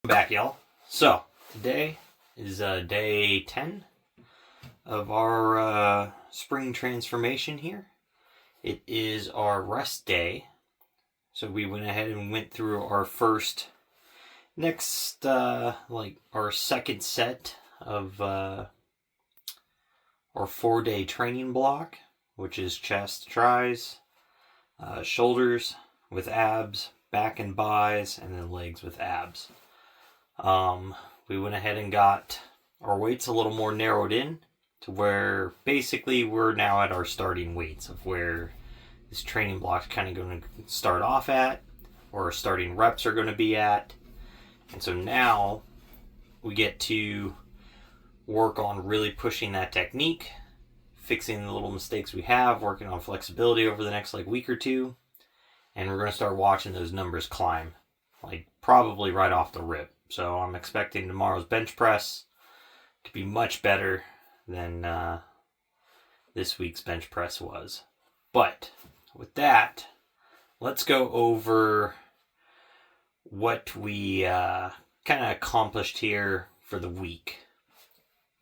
Back, y'all. So today is day 10 of our spring transformation here. It is our rest day, so we went ahead and went through our our second set of our 4-day training block, which is chest, tris, shoulders with abs, back and bis, and then legs with abs. We went ahead and got our weights a little more narrowed in to where basically we're now at our starting weights of where this training block's kind of going to start off at, or our starting reps are going to be at. And so now we get to work on really pushing that technique, fixing the little mistakes we have, working on flexibility over the next week or two, and we're going to start watching those numbers climb, probably right off the rip. So I'm expecting tomorrow's bench press to be much better than this week's bench press was. But with that, let's go over what we kind of accomplished here for the week.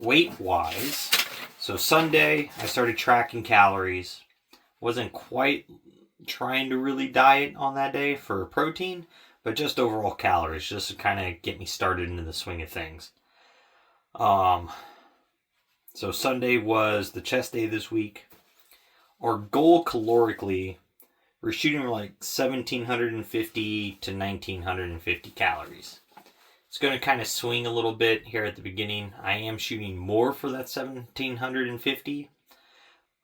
Weight-wise, so Sunday I started tracking calories. Wasn't quite trying to really diet on that day for protein, but just overall calories, just to kind of get me started into the swing of things. So Sunday was the chest day this week. Our goal calorically, we're shooting for 1,750 to 1,950 calories. It's going to kind of swing a little bit here at the beginning. I am shooting more for that 1,750,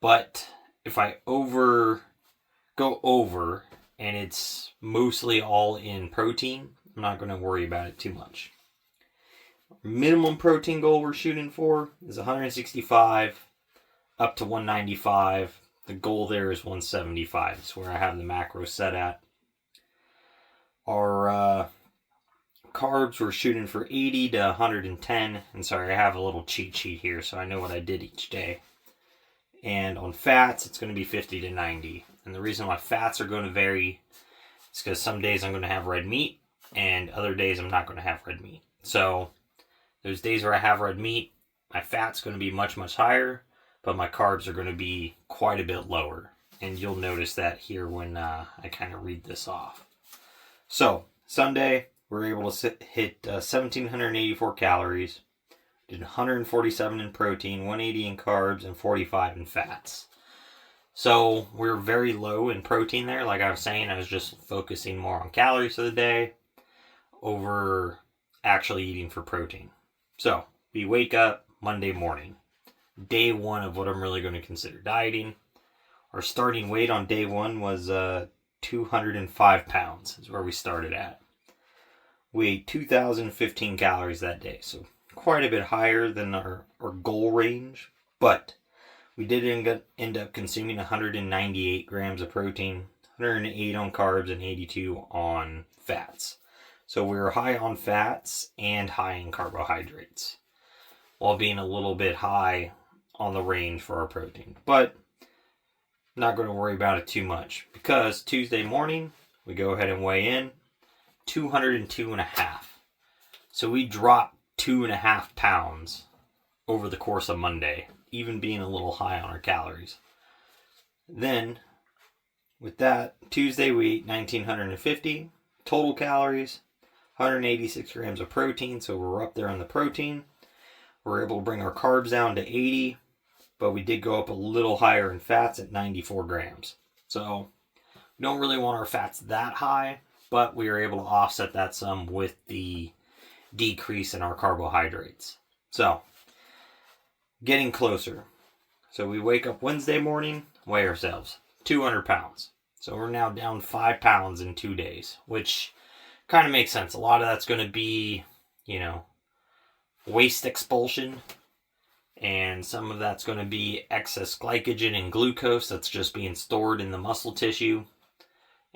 but if I go over, and it's mostly all in protein, I'm not going to worry about it too much. Minimum protein goal we're shooting for is 165 up to 195. The goal there is 175. It's where I have the macro set at. Our carbs we're shooting for 80 to 110. And sorry, I have a little cheat sheet here so I know what I did each day. And on fats, it's going to be 50 to 90. And the reason why fats are going to vary is because some days I'm going to have red meat and other days I'm not going to have red meat. So those days where I have red meat, my fat's going to be much, much higher, but my carbs are going to be quite a bit lower. And you'll notice that here when I kind of read this off. So Sunday, we're able to hit 1,784 calories. Did 147 in protein, 180 in carbs, and 45 in fats. So we're very low in protein there. Like I was saying, I was just focusing more on calories for the day over actually eating for protein. So we wake up Monday morning, day one of what I'm really going to consider dieting. Our starting weight on day one was 205 pounds is where we started at. We ate 2,015 calories that day, so quite a bit higher than our goal range, but we did end up consuming 198 grams of protein, 108 on carbs, and 82 on fats. So we were high on fats and high in carbohydrates, while being a little bit high on the range for our protein. But not going to worry about it too much, because Tuesday morning, we go ahead and weigh in 202.5. So we dropped 2.5 pounds over the course of Monday, even being a little high on our calories. Then, with that, Tuesday we ate 1,950 total calories, 186 grams of protein, so we're up there on the protein. We're able to bring our carbs down to 80, but we did go up a little higher in fats at 94 grams. So, we don't really want our fats that high, but we were able to offset that some with the decrease in our carbohydrates. So, getting closer. So we wake up Wednesday morning, weigh ourselves, 200 pounds. So we're now down 5 pounds in 2 days, which kind of makes sense. A lot of that's going to be, waste expulsion, and some of that's going to be excess glycogen and glucose that's just being stored in the muscle tissue.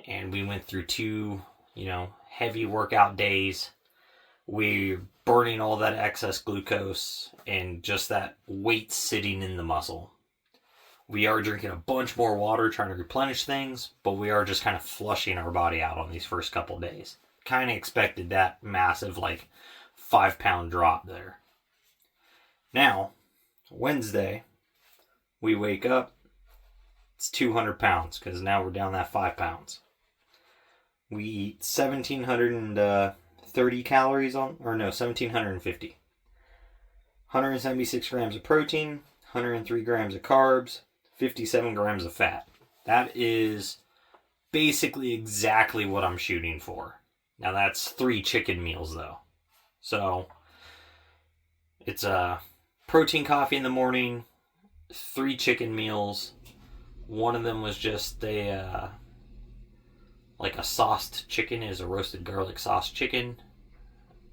And we went through 2, heavy workout days. We're burning all that excess glucose and just that weight sitting in the muscle. We are drinking a bunch more water, trying to replenish things, but we are just kind of flushing our body out on these first couple days. kind of expected that massive, like, 5-pound drop there. Now, Wednesday, we wake up, it's 200 pounds, because now we're down that 5 pounds. We eat 1,730 calories 1,750. 176 grams of protein, 103 grams of carbs, 57 grams of fat. That is basically exactly what I'm shooting for. Now that's 3 chicken meals though. So it's a protein coffee in the morning, 3 chicken meals. One of them was just a sauced chicken, is a roasted garlic sauce chicken.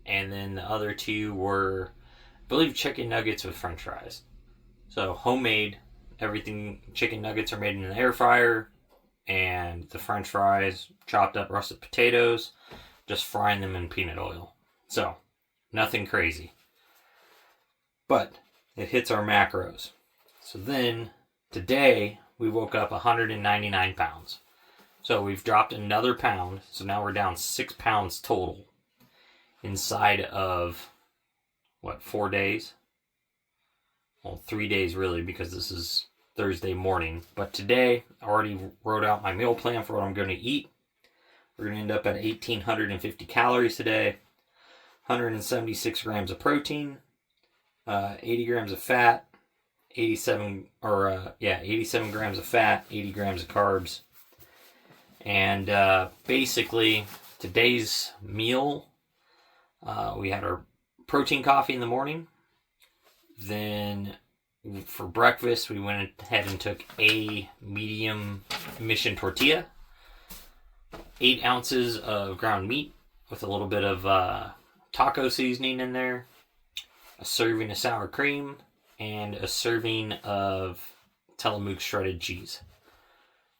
And then the other 2 were, I believe, chicken nuggets with french fries. So homemade, everything, chicken nuggets are made in an air fryer, and the french fries, chopped up russet potatoes, just frying them in peanut oil. So, nothing crazy. But it hits our macros. So then, today, we woke up 199 pounds. So we've dropped another pound, so now we're down 6 pounds total inside of, 4 days? Well, 3 days really, because this is Thursday morning. But today, I already wrote out my meal plan for what I'm going to eat. We're going to end up at 1,850 calories today, 176 grams of protein, 80 grams of fat, 87 grams of fat, 80 grams of carbs. And basically, today's meal, we had our protein coffee in the morning. Then for breakfast, we went ahead and took a medium mission tortilla, 8 ounces of ground meat with a little bit of taco seasoning in there, a serving of sour cream, and a serving of Tillamook shredded cheese.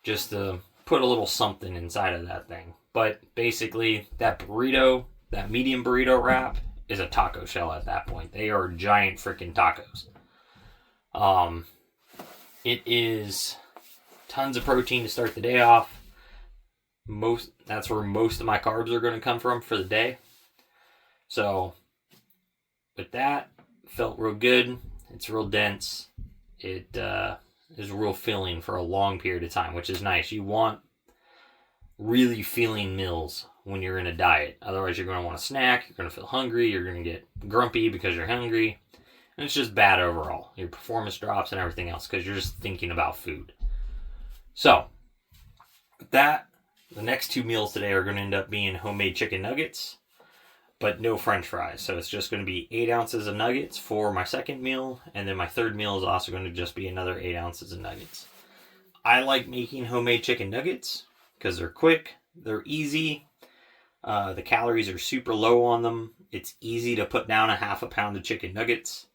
Just to put a little something inside of that thing. But basically, that burrito, that medium burrito wrap, is a taco shell at that point. They are giant freaking tacos. It is tons of protein to start the day off. That's where most of my carbs are going to come from for the day. So, with that, felt real good. It's real dense. It is real filling for a long period of time, which is nice. You want really filling meals when you're in a diet. Otherwise, you're going to want a snack. You're going to feel hungry. You're going to get grumpy because you're hungry. And it's just bad overall. Your performance drops and everything else because you're just thinking about food. So, with that, the next 2 meals today are going to end up being homemade chicken nuggets, but no french fries. So it's just going to be 8 ounces of nuggets for my second meal. And then my third meal is also going to just be another 8 ounces of nuggets. I like making homemade chicken nuggets because they're quick, they're easy. The calories are super low on them. It's easy to put down a half a pound of chicken nuggets.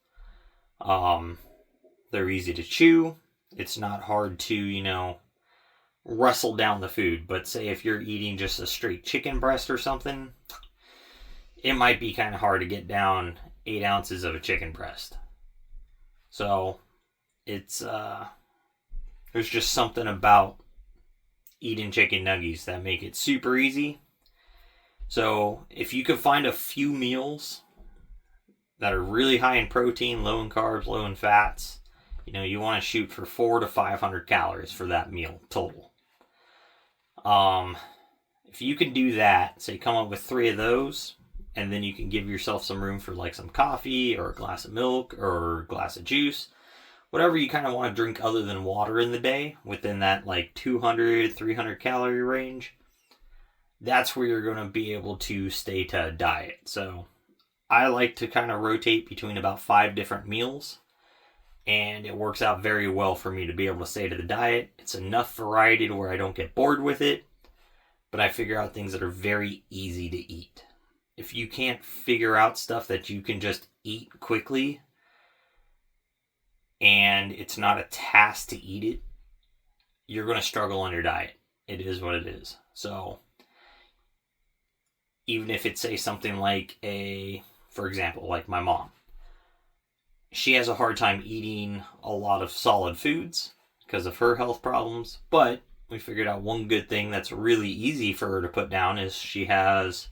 They're easy to chew. It's not hard to, wrestle down the food. But say if you're eating just a straight chicken breast or something, it might be kind of hard to get down 8 ounces of a chicken breast. So it's there's just something about eating chicken nuggets that make it super easy. So if you could find a few meals that are really high in protein, low in carbs, low in fats, you want to shoot for 400 to 500 calories for that meal total. If you can do that, say come up with 3 of those, and then you can give yourself some room for like some coffee or a glass of milk or a glass of juice, whatever you kind of want to drink other than water in the day within that like 200, 300 calorie range, that's where you're going to be able to stay to a diet. So I like to kind of rotate between about 5 different meals, and it works out very well for me to be able to stay to the diet. It's enough variety to where I don't get bored with it, but I figure out things that are very easy to eat. If you can't figure out stuff that you can just eat quickly, and it's not a task to eat it, you're going to struggle on your diet. It is what it is. So even if it's, say, something like for example, like my mom, she has a hard time eating a lot of solid foods because of her health problems, but we figured out one good thing that's really easy for her to put down is she has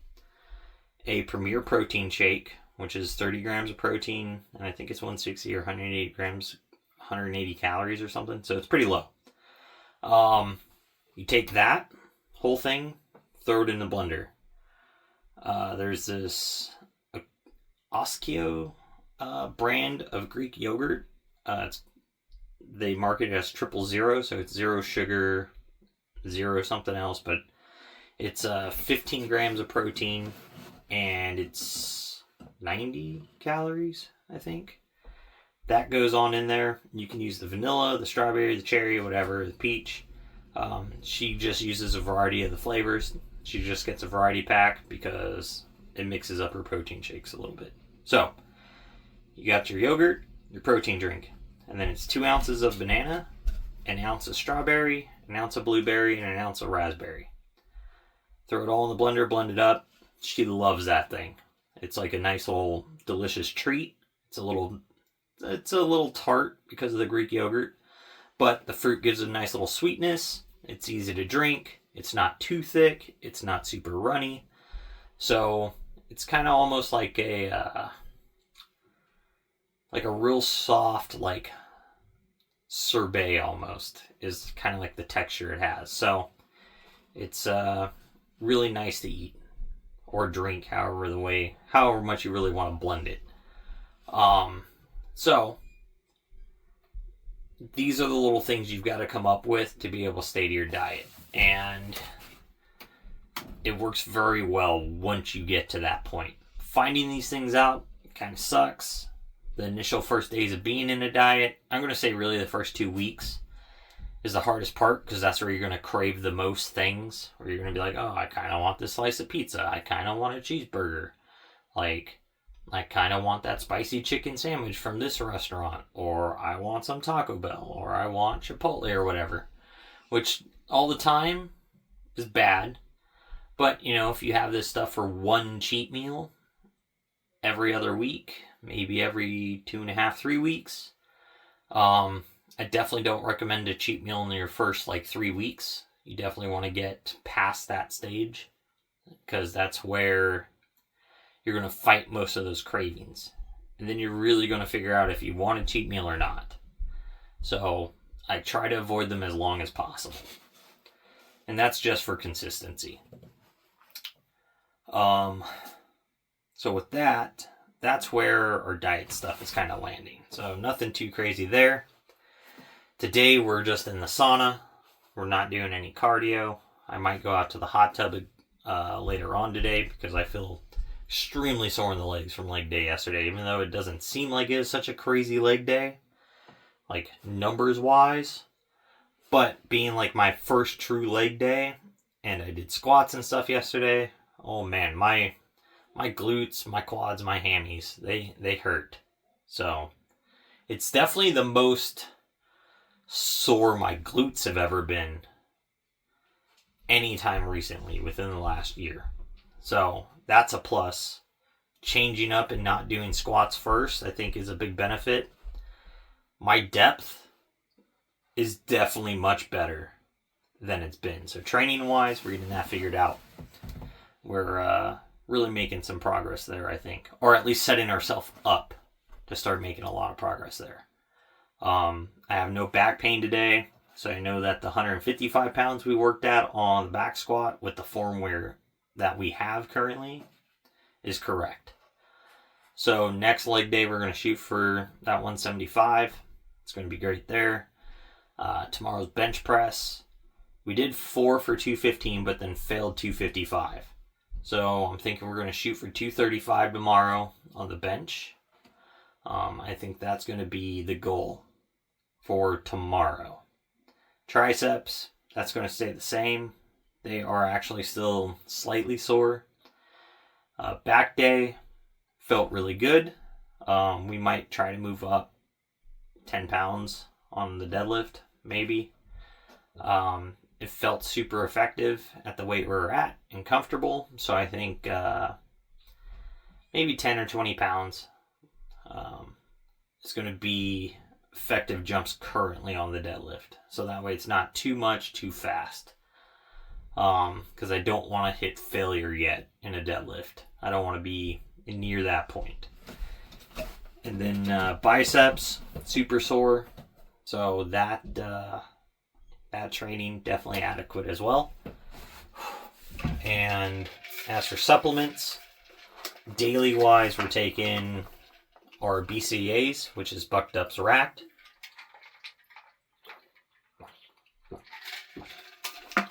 a Premier protein shake, which is 30 grams of protein, and I think it's 160 or 180 grams, 180 calories or something, so it's pretty low. You take that whole thing, throw it in the blender. There's this Oskio brand of Greek yogurt. They market it as 000, so it's zero sugar, zero something else, but it's 15 grams of protein, and it's 90 calories, I think. That goes on in there. You can use the vanilla, the strawberry, the cherry, whatever, the peach. She just uses a variety of the flavors. She just gets a variety pack because it mixes up her protein shakes a little bit. So, you got your yogurt, your protein drink, and then it's 2 ounces of banana, an ounce of strawberry, an ounce of blueberry, and an ounce of raspberry. Throw it all in the blender, blend it up. She loves that thing. It's like a nice little delicious treat. It's a little tart because of the Greek yogurt, but the fruit gives it a nice little sweetness. It's easy to drink. It's not too thick. It's not super runny. So it's kind of almost like a real soft, like sorbet almost is kind of like the texture it has. So it's really nice to eat or drink, however much you really want to blend it. So these are the little things you've got to come up with to be able to stay to your diet. And it works very well once you get to that point. Finding these things out kind of sucks. The initial first days of being in a diet, I'm going to say really the first 2 weeks is the hardest part, because that's where you're going to crave the most things. Where you're going to be like, oh, I kind of want this slice of pizza. I kind of want a cheeseburger. Like, I kind of want that spicy chicken sandwich from this restaurant. Or I want some Taco Bell. Or I want Chipotle or whatever. Which all the time is bad. But, you know, if you have this stuff for one cheat meal every other week, maybe every 2.5, 3 weeks, I definitely don't recommend a cheat meal in your first 3 weeks. You definitely want to get past that stage, because that's where you're going to fight most of those cravings. And then you're really going to figure out if you want a cheat meal or not. So I try to avoid them as long as possible. And that's just for consistency. So with that, that's where our diet stuff is kind of landing. So nothing too crazy there. Today we're just in the sauna. We're not doing any cardio. I might go out to the hot tub later on today, because I feel extremely sore in the legs from leg day yesterday, even though it doesn't seem like it was such a crazy leg day, like numbers wise. But being like my first true leg day, and I did squats and stuff yesterday, oh man, my glutes, my quads, my hammies, they hurt. So it's definitely the most sore my glutes have ever been anytime recently within the last year. So that's a plus. Changing up and not doing squats first, I think, is a big benefit. My depth is definitely much better than it's been. So training wise, we're getting that figured out. We're really making some progress there, I think. Or at least setting ourselves up to start making a lot of progress there. I have no back pain today, so I know that the 155 pounds we worked at on the back squat with the form that we have currently is correct. So next leg day, we're going to shoot for that 175. It's going to be great there. Tomorrow's bench press. We did 4 for 215, but then failed 255. So I'm thinking we're going to shoot for 235 tomorrow on the bench. I think that's going to be the goal for tomorrow. Triceps, that's going to stay the same. They are actually still slightly sore. Back day felt really good. We might try to move up 10 pounds on the deadlift, maybe. It felt super effective at the weight we were at and comfortable. So I think maybe 10 or 20 pounds is going to be effective jumps currently on the deadlift. So that way it's not too much too fast. because I don't want to hit failure yet in a deadlift. I don't want to be near that point. And then biceps, super sore. So that training definitely adequate as well. And as for supplements, daily wise, we're taking our BCAAs, which is Bucked Up's Racked.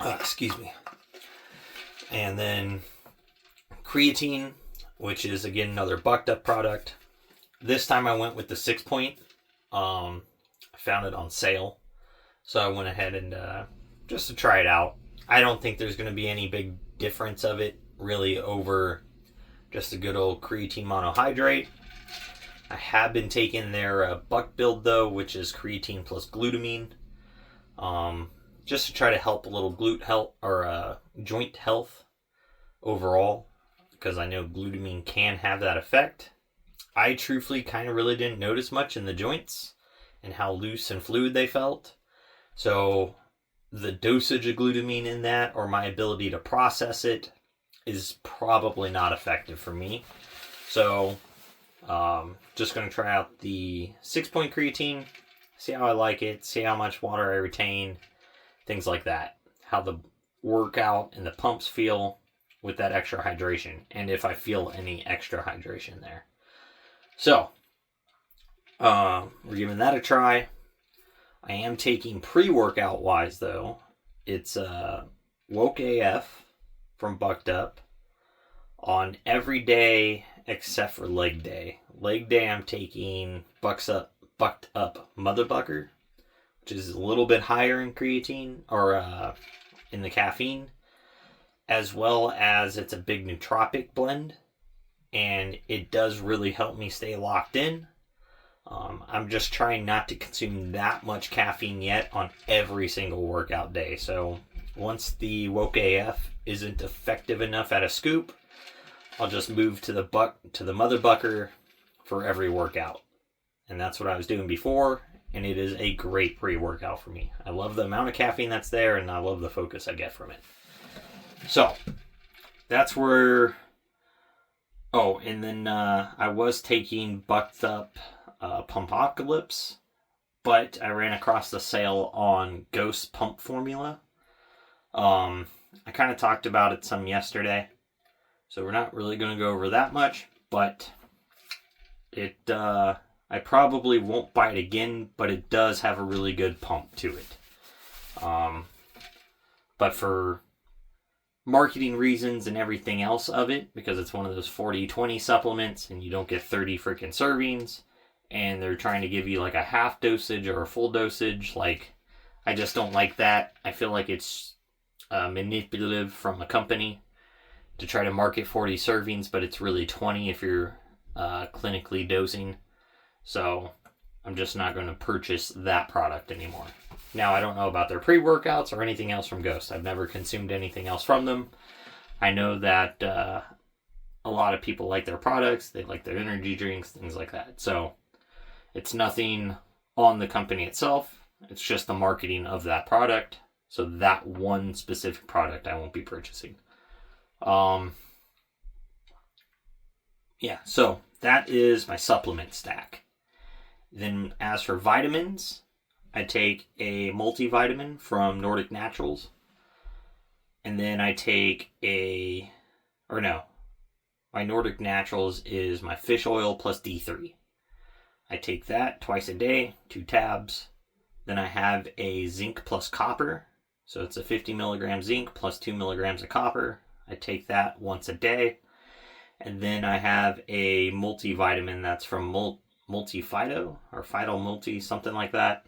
Excuse me. And then creatine, which is again another Bucked Up product. This time I went with the 6-point. I found it on sale, so I went ahead and just to try it out. I don't think there's going to be any big difference of it really over just a good old creatine monohydrate. I have been taking their Buck Build though, which is creatine plus glutamine, just to try to help a little glute health or joint health overall, because I know glutamine can have that effect. I truthfully kind of really didn't notice much in the joints and how loose and fluid they felt. So the dosage of glutamine in that, or my ability to process it, is probably not effective for me. So just going to try out the 6-point creatine, see how I like it, see how much water I retain, things like that. How the workout and the pumps feel with that extra hydration, and if I feel any extra hydration there. So, we're giving that a try. I am taking pre-workout wise though. It's Woke AF from Bucked Up on every day except for leg day. Leg day I'm taking Bucked Up Mother Bucker, which is a little bit higher in creatine or in the caffeine, as well as it's a big nootropic blend, and it does really help me stay locked in. I'm just trying not to consume that much caffeine yet on every single workout day. So once the Woke AF isn't effective enough at a scoop, I'll just move to the Mother Bucker for every workout. And that's what I was doing before, and it is a great pre-workout for me. I love the amount of caffeine that's there, and I love the focus I get from it. So that's where... Oh, and then I was taking Bucked Up Pumpocalypse, but I ran across the sale on Ghost Pump Formula. I kind of talked about it some yesterday, so we're not really going to go over that much, but it I probably won't buy it again, but it does have a really good pump to it. But for marketing reasons and everything else of it, because it's one of those 40-20 supplements and you don't get 30 freaking servings, and they're trying to give you like a half dosage or a full dosage, like, I just don't like that. I feel like it's manipulative from a company to try to market 40 servings, but it's really 20 if you're clinically dosing. So I'm just not going to purchase that product anymore. Now, I don't know about their pre-workouts or anything else from Ghost. I've never consumed anything else from them. I know that a lot of people like their products. They like their energy drinks, things like that. So it's nothing on the company itself. It's just the marketing of that product. So that one specific product I won't be purchasing. Yeah, so that is my supplement stack. Then as for vitamins, I take a multivitamin from Nordic Naturals. And then I take my Nordic Naturals is my fish oil plus D3. I take that twice a day, 2 tabs. Then I have a zinc plus copper. So it's a 50 milligram zinc plus 2 milligrams of copper. I take that once a day. And then I have a multivitamin that's from Multi-Phyto or Phyto Multi, something like that.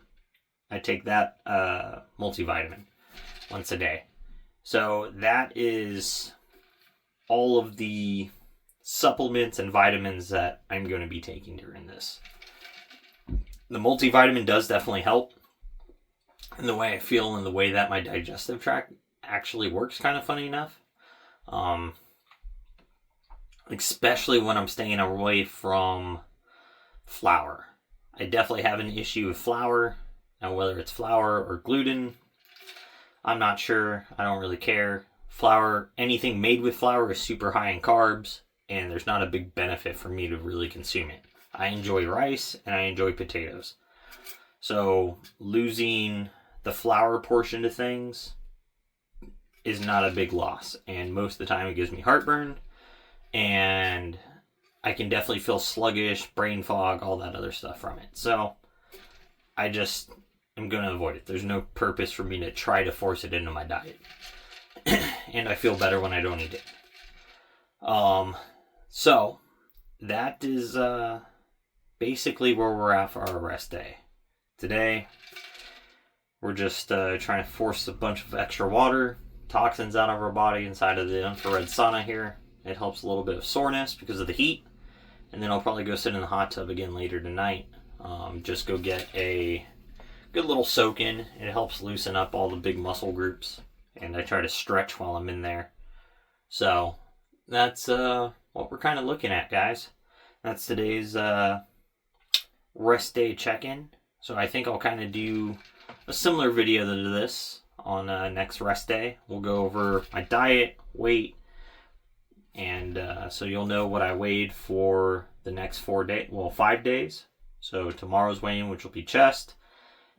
I take that multivitamin once a day. So that is all of the supplements and vitamins that I'm going to be taking during this. The multivitamin does definitely help in the way I feel and the way that my digestive tract actually works, kind of funny enough. Especially when I'm staying away from flour. I definitely have an issue with flour. Now, whether it's flour or gluten, I'm not sure. I don't really care. Flour, anything made with flour is super high in carbs, and there's not a big benefit for me to really consume it. I enjoy rice and I enjoy potatoes. So losing the flour portion to things is not a big loss. And most of the time it gives me heartburn, and I can definitely feel sluggish, brain fog, all that other stuff from it. So I just am going to avoid it. There's no purpose for me to try to force it into my diet. And I feel better when I don't eat it. So that is basically where we're at for our rest day. Today, we're just trying to force a bunch of extra water, toxins out of our body inside of the infrared sauna here. It helps a little bit of soreness because of the heat. And then I'll probably go sit in the hot tub again later tonight. Just go get a good little soak in. It helps loosen up all the big muscle groups. And I try to stretch while I'm in there. So that's what we're kind of looking at, guys. That's today's rest day check-in. So I think I'll kind of do a similar video to this on next rest day. We'll go over my diet, weight, and so you'll know what I weighed for the next 5 days. So tomorrow's weigh-in, which will be chest,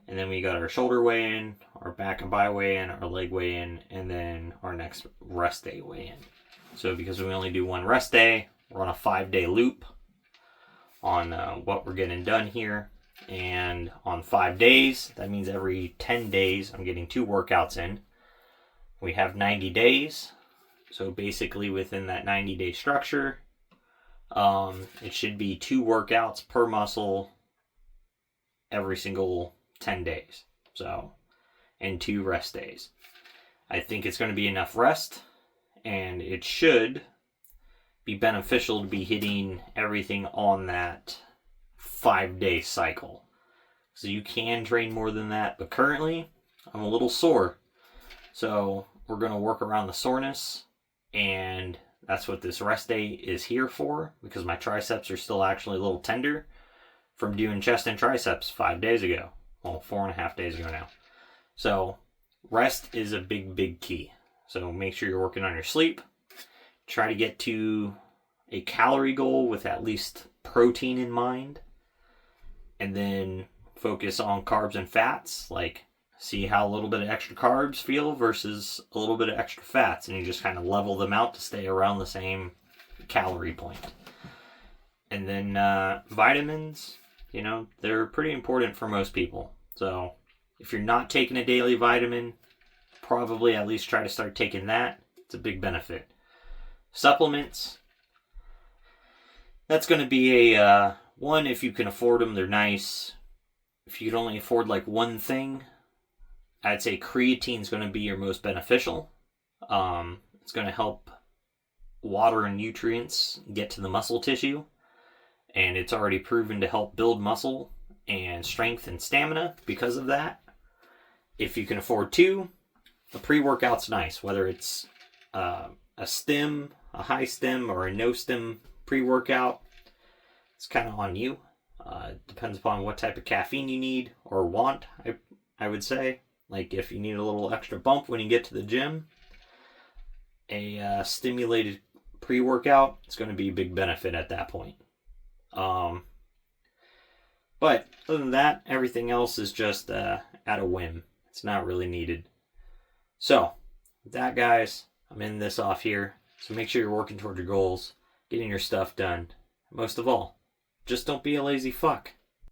and then we got our shoulder weigh-in, our back and bi weigh-in, our leg weigh-in, and then our next rest day weigh-in. So because we only do one rest day, we're on a 5-day loop on what we're getting done here. And on 5 days, that means every 10 days, I'm getting 2 workouts in. We have 90 days. So basically within that 90-day structure, it should be 2 workouts per muscle every single 10 days. So, and 2 rest days. I think it's going to be enough rest, and it should be beneficial to be hitting everything on that 5-day cycle. So you can train more than that, but currently I'm a little sore. So we're going to work around the soreness, and that's what this rest day is here for, because my triceps are still actually a little tender from doing chest and triceps 5 days ago. Well, 4.5 days ago now. So rest is a big key. So make sure you're working on your sleep. Try to get to a calorie goal with at least protein in mind. And then focus on carbs and fats. Like, see how a little bit of extra carbs feel versus a little bit of extra fats. And you just kind of level them out to stay around the same calorie point. And then vitamins, you know, they're pretty important for most people. So if you're not taking a daily vitamin, probably at least try to start taking that. It's a big benefit. Supplements, that's going to be a one, if you can afford them, they're nice. If you can only afford like one thing, I'd say creatine is going to be your most beneficial. It's going to help water and nutrients get to the muscle tissue, and it's already proven to help build muscle and strength and stamina because of that. If you can afford 2, a pre-workout's nice, whether it's a stem, a high stem, or a no stem pre-workout. It's kind of on you. Depends upon what type of caffeine you need or want, I would say. Like if you need a little extra bump when you get to the gym, a stimulated pre-workout is going to be a big benefit at that point. But other than that, everything else is just at a whim. It's not really needed. So, with that, guys, I'm ending this off here. So make sure you're working toward your goals, getting your stuff done. Most of all, just don't be a lazy fuck.